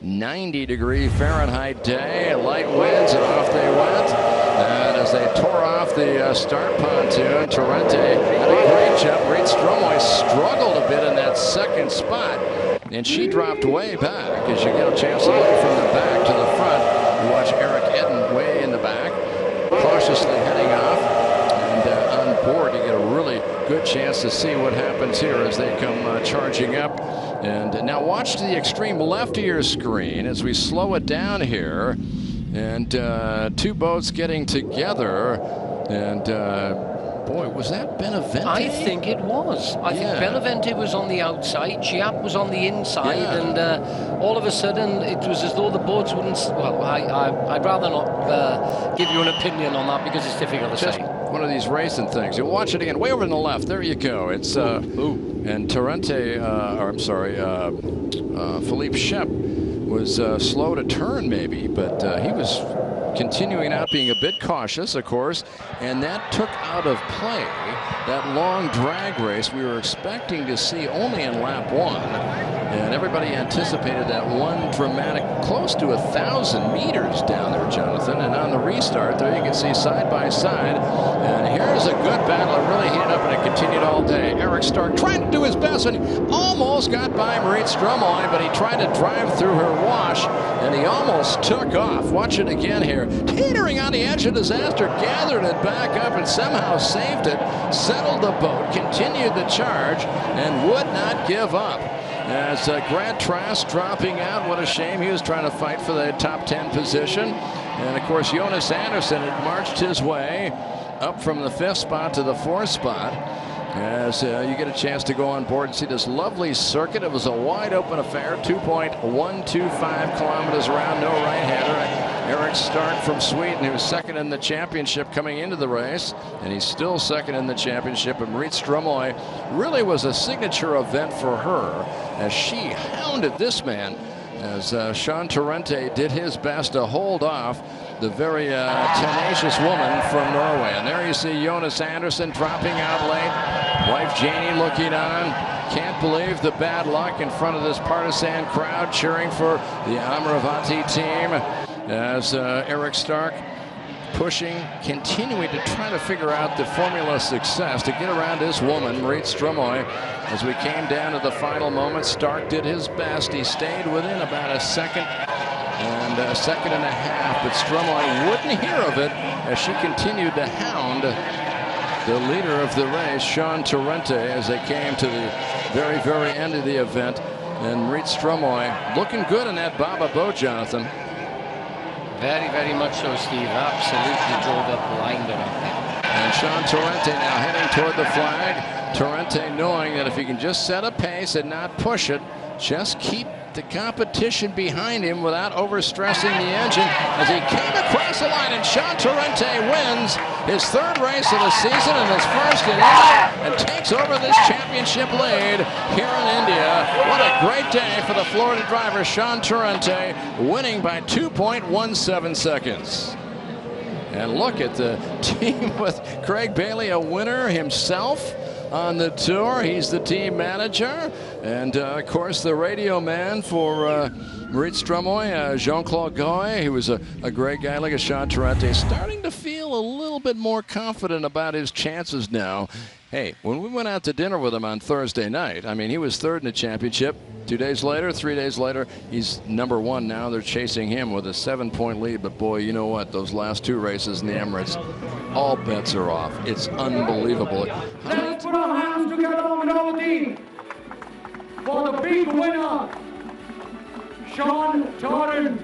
90-degree Fahrenheit day, light winds, and off they went. And as they tore off the start pontoon, Torrente had a great jump. Reed Stromoy struggled a bit in that second spot, and she dropped way back. As you get a chance to look from the back to the front, you watch Eric Edden way in the back, cautiously heading off. And on board, you get a really good chance to see what happens here as they come charging up. And now watch to the extreme left of your screen as we slow it down here. And two boats getting together. And boy, was that Benavente? I think it was. I think Benavente was on the outside, Giap was on the inside, and all of a sudden it was as though the boats wouldn't. Well, I'd rather not give you an opinion on that because it's difficult to say. One of these racing things. You'll watch it again. Way over on the left. There you go. It's and Torrente, or I'm sorry, Philippe Shep was slow to turn maybe, but he was continuing out, being a bit cautious, of course, and that took out of play that long drag race we were expecting to see only in lap 1. And everybody anticipated that one dramatic, close to 1,000 meters down there, Jonathan. And on the restart, there you can see side by side. And here's a good battle. It really heated up, and it continued all day. Eric Stark trying to do his best, and almost got by Marit Stromoy, but he tried to drive through her wash, and he almost took off. Watch it again here. Teetering on the edge of disaster, gathered it back up and somehow saved it, settled the boat, continued the charge, and would not give up. As Grant Trask dropping out, what a shame. He was trying to fight for the top 10 position. And of course, Jonas Andersson had marched his way up from the 5th spot to the 4th spot. As you get a chance to go on board and see this lovely circuit. It was a wide open affair, 2.125 kilometers around, no right-hander. Eric Stark from Sweden, who was second in the championship coming into the race, and he's still second in the championship. And Marit Stromoy really was a signature event for her as she hounded this man, as Sean Torrente did his best to hold off the very tenacious woman from Norway. And there you see Jonas Andersson dropping out late. Wife Janie looking on. Can't believe the bad luck in front of this partisan crowd cheering for the Amaravati team. As Eric Stark pushing, continuing to try to figure out the formula of success to get around this woman, Marit Stromoy. As we came down to the final moment, Stark did his best. He stayed within about a second and a second and a half, but Stromoy wouldn't hear of it as she continued to hound the leader of the race, Sean Torrente, as they came to the very, very end of the event. And Marit Stromoy looking good in that Baba boat, Jonathan. Very, very much so, Steve. Absolutely drove up, lined it up. And Sean Torrente now heading toward the flag. Torrente knowing that if he can just set a pace and not push it, just keep the competition behind him without overstressing the engine, as he came across the line, and Sean Torrente wins his 3rd race of the season and his 1st in India, and takes over this championship lead here in India. What a great day for the Florida driver, Sean Torrente, winning by 2.17 seconds. And look at the team with Craig Bailey, a winner himself on the tour. He's the team manager, and of course the radio man for Marit Stromoy, Jean-Claude Goy. He was a great guy. Like a Sean Torrente, starting to feel a little bit more confident about his chances now. Hey, when we went out to dinner with him on Thursday night, I mean, he was 3rd in the championship. 2 days later, 3 days later, he's number 1 now. They're chasing him with a 7-point lead. But boy, you know what? Those last 2 races in the Emirates, all bets are off. It's unbelievable. Let's put our hands together on the team for the big winner, Sean Torrente.